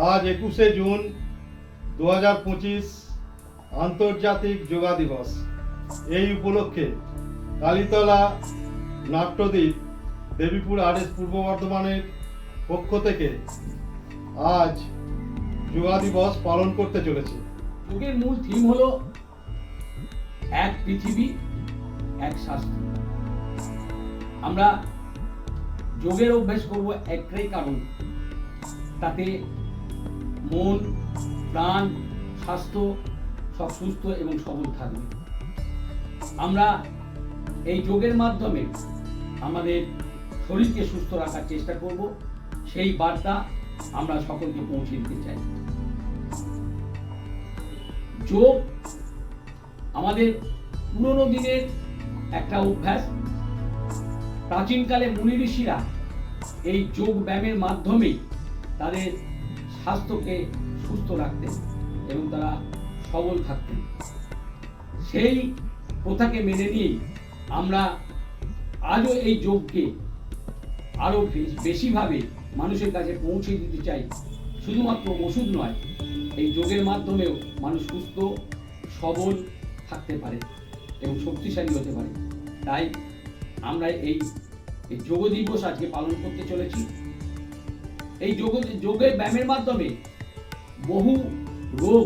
আজ 21শে জুন 2025 আন্তর্জাতিক যোগা দিবস। এই উপলক্ষে কালীতলা নাট্যদ্বীপ দেবীপুর RS পূর্ব বর্ধমানের পক্ষ থেকে আজ যোগা দিবস পালন করতে চলেছে। যোগের মূল থিম হলো এক পৃথিবী এক স্বাস্থ্য। আমরা যোগের অভ্যাস করব একটাই কারণ, তাতে মন, প্রাণ, স্বাস্থ্য সব সুস্থ এবং সবল থাকবে। আমরা এই যোগের মাধ্যমে আমাদের শরীরকে সুস্থ রাখার চেষ্টা করব, সেই বার্তা আমরা সকলকে পৌঁছে দিতে চাই। যোগ আমাদের পুরনো দিনের একটা অভ্যাস। প্রাচীনকালে মুনি ঋষিরা এই যোগ ব্যায়ামের মাধ্যমেই তাদের স্বাস্থ্যকে সুস্থ রাখতেন এবং তারা সবল থাকতেন। সেই প্রথাকে মেনে নিয়ে আমরা আজও এই যোগকে আরো বেশিভাবে মানুষের কাছে পৌঁছে দিতে চাই। শুধুমাত্র ওষুধ নয়, এই যোগের মাধ্যমেও মানুষ সুস্থ সবল থাকতে পারে এবং শক্তিশালী হতে পারে। তাই আমরা এই যোগ দিবস আজকে পালন করতে চলেছি। এই যোগের ব্যায়ামের মাধ্যমে বহু রোগ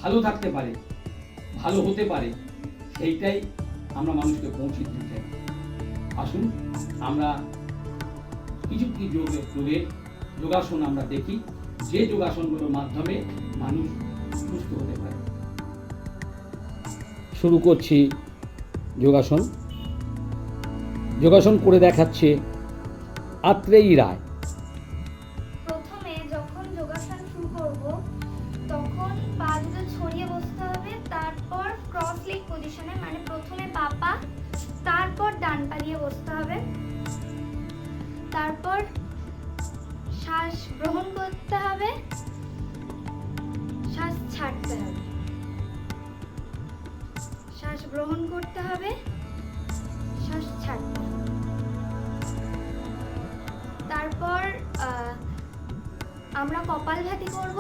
ভালো থাকতে পারে, ভালো হতে পারে, সেইটাই আমরা মানুষকে পৌঁছে দিতে চাই। আসুন আমরা কিছু যোগাসন আমরা দেখি, যে যোগাসনগুলোর মাধ্যমে মানুষ সুস্থ হতে পারে। শুরু করছি যোগাসন। যোগাসন করে দেখাচ্ছে আত্রেয়ী রায়। প্রথমে যখন যোগাসন শুরু করব তখন পা দুটো ছড়িয়ে বসতে হবে, তারপর ক্রস লেগ পজিশনে, মানে প্রথমে বাঁ পা তারপর ডান পা দিয়ে বসতে হবে। তারপর শ্বাস গ্রহণ করতে হবে, শ্বাস ছাড়তে হবে, শ্বাস গ্রহণ করতে হবে, শ্বাস ছাড়তে হবে। তারপর আমরা কপালভাতি করব।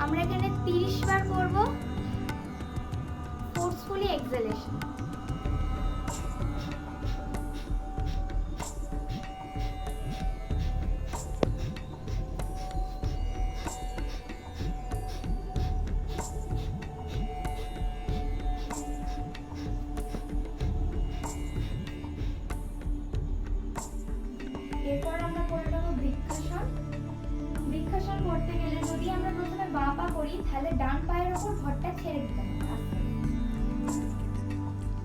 আমরা এখানে 30 বার করব ফোর্সফুলি এক্সহেলেশন। এরপর আমরা করে নেব বৃক্ষাসন। বৃক্ষাসন করতে গেলে যদি আমরা প্রথমে বাঁ পা করি, তাহলে ডান পায়ের উপর ভরটা ছেড়ে দিতে হবে।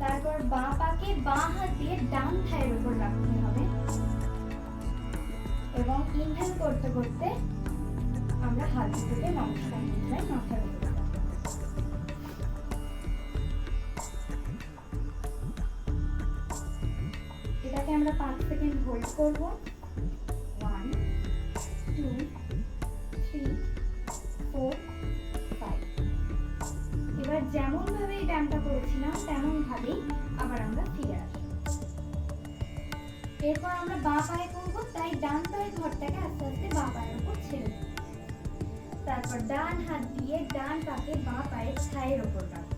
তারপর বাঁ পাকে বাঁ হাত দিয়ে ডান থায়ের উপর রাখতে হবে এবং ইনহেল করতে করতে আমরা হাত দুটোকে নমস্কার মুদ্রায় মাথার উপর রাখবো। এটাকে আমরা 5 সেকেন্ড হোল্ড করব। 1 2 3 4 5। এবার যেমন ভাবে এই ব্যায়ামটা করেছিলাম তেমন ভাবেই আবার আমরা ফিরে আসবো। এরপর আমরা বাঁ পায়ে করব, তাই ডান পায়ের ঘরটাকে আস্তে আস্তে বাঁ পায়ের উপর ছেড়ে দেব। তারপর ডান হাত দিয়ে ডান পাকে বাঁ পায়ের ছায়ের উপর রাখবো।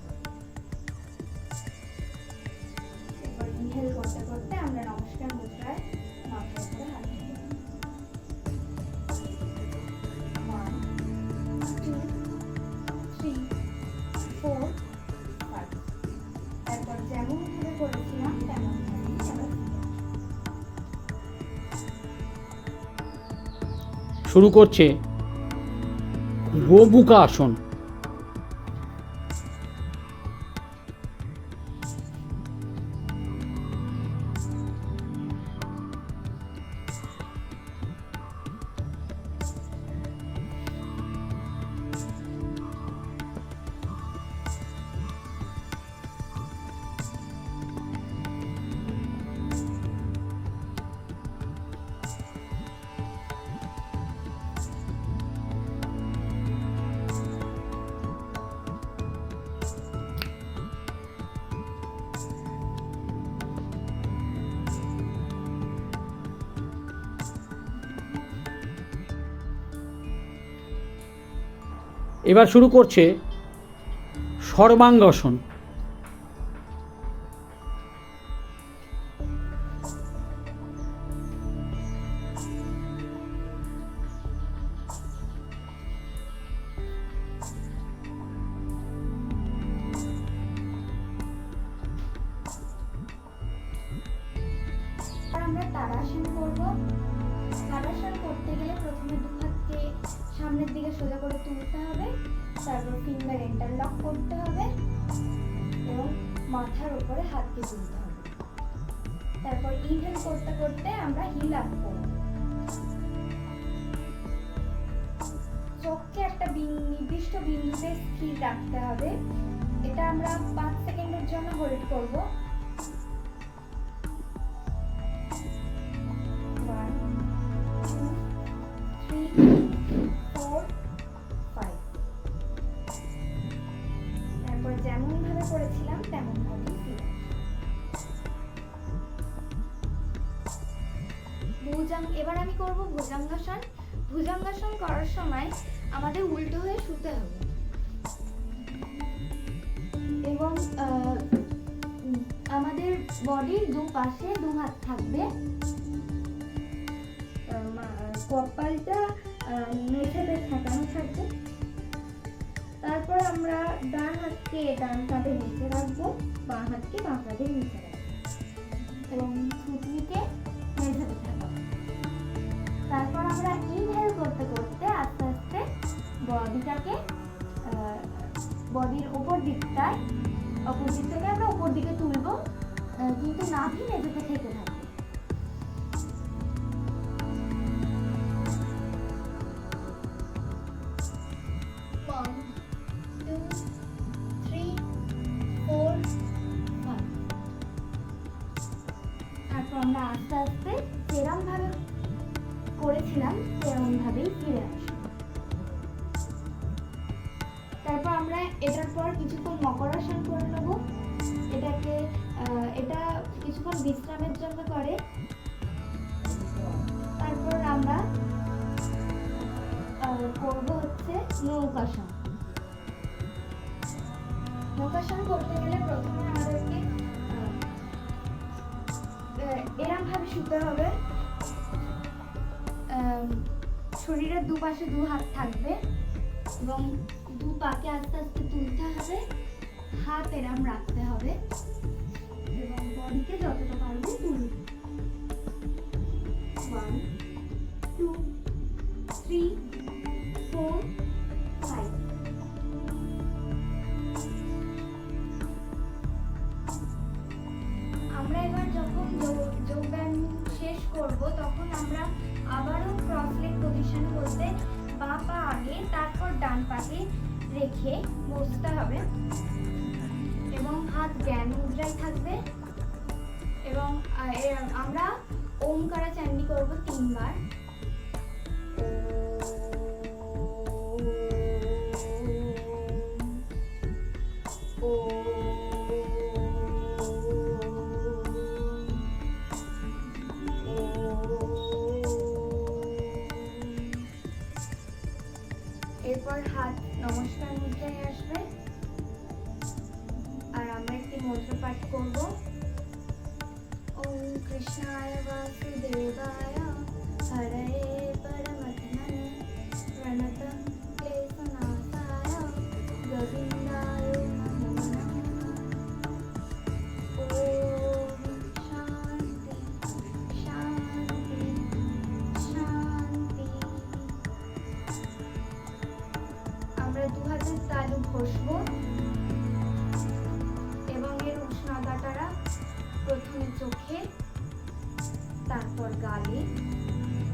এরপর ইনহেল করতে করতে আমরা নমস্কার মুদ্রায় মাথার উপরে হাত দেব। 1 2 3 4 5। তারপর যেমন ভাবে করেছিলাম তেমন শুরু করছে গোমুখা আসন। এবার শুরু করছে সর্বাঙ্গাসন। আমরা তাড়াসন করব। তাড়াসন করতে গেলে প্রথমে দু হাতকে সামনের দিকে সোজা করে তুলতে হবে, তারপর ফিঙ্গার ইন্টারলক করতে হবে এবং মাথার উপরে হাতকে তুলতে হবে। তারপর ইনহেল করতে করতে আমরা হিল আপ করব। চোখকে একটা নির্দিষ্ট বিন্দুতে স্থির রাখতে হবে। এটা আমরা 5 সেকেন্ডের জন্য হোল্ড করব। 1 2 3 4 5। তারপর যেমন ভাবে করেছিলাম তেমন ভাবে ফিরে এবার আমি করব ভুজঙ্গাসন। ভুজঙ্গাসন করার সময় আমাদের উল্টো হয়ে শুতে হবে এবং আমাদের বডির দুপাশে দু হাত থাকবে। কপালটা মেঝেতে ঠেকানো থাকবে। তারপর আমরা ডান হাতকে ডান কাঁধের নিচে রাখবো, বাঁ হাতকে বাঁ কাঁধের নিচে রাখবো এবং থুতনিকে মেঝেতে ঠেকাবো। তারপর আমরা ইনহেল করতে করতে আস্তে আস্তে বডিটাকে বডির উপর দিকটায় অপর দিক থেকে আমরা উপর দিকে তুলবো, কিন্তু নাভি মেঝেতে থেকে থাকবে। তারপর আমরা আস্তে আস্তে যেরকম ভাবে করেছিলাম সেরকম ভাবেই ফিরে আসবো। তারপর আমরা এটার পর কিছুক্ষণ মকরাসন করে নেবো। এটা কিছুক্ষণ বিশ্রামের জন্য করে। তারপর আমরা করবো হচ্ছে নৌকাসন। নৌকাসন করতে গেলে প্রথমে আমাদেরকে এরম ভাবে শুতে হবে। শরীরের দুপাশে দু হাত থাকবে এবং দু পাকে আস্তে আস্তে তুলতে হবে, হাত এরম রাখতে হবে এবং বডিকে যতটা পারবে তুলবে। 1 2 3 4 5। আমরা এবার যখন যোগব্যায়াম শেষ করব তখন আমরা আবারও ক্রস লেগ পজিশন করতে বাঁ পা আগে তারপর ডান পাকে রেখে বসতে হবে এবং হাত জ্ঞান মুদ্রায় থাকবে এবং আমরা ওমকারা চান্ডি করব 3 বার। এরপর হাত নমস্কার মুদ্রায় আসবে আর আমরা একটি মন্ত্র পাঠ করব। ওম কৃষ্ণায় বাসুদেবায় হরে পরমাত্মনে প্রণতম ক্লেশনাশায় গোবিন্দায় নমো নমঃ। ওম শান্তি শান্তি শান্তি। আমরা দু হাতের তালু ঘষবো এবং এর উষ্ণতাটা প্রথমে চোখে, তারপর গালে,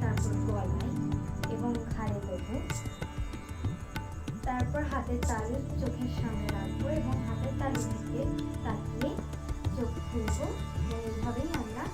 তারপর গলায় এবং ঘাড়ে দেবো। তারপর হাতের তালু চোখের সামনে রাখবো এবং হাতের তালু থেকে তাকিয়ে চোখ খুলবো এবং এইভাবেই আমরা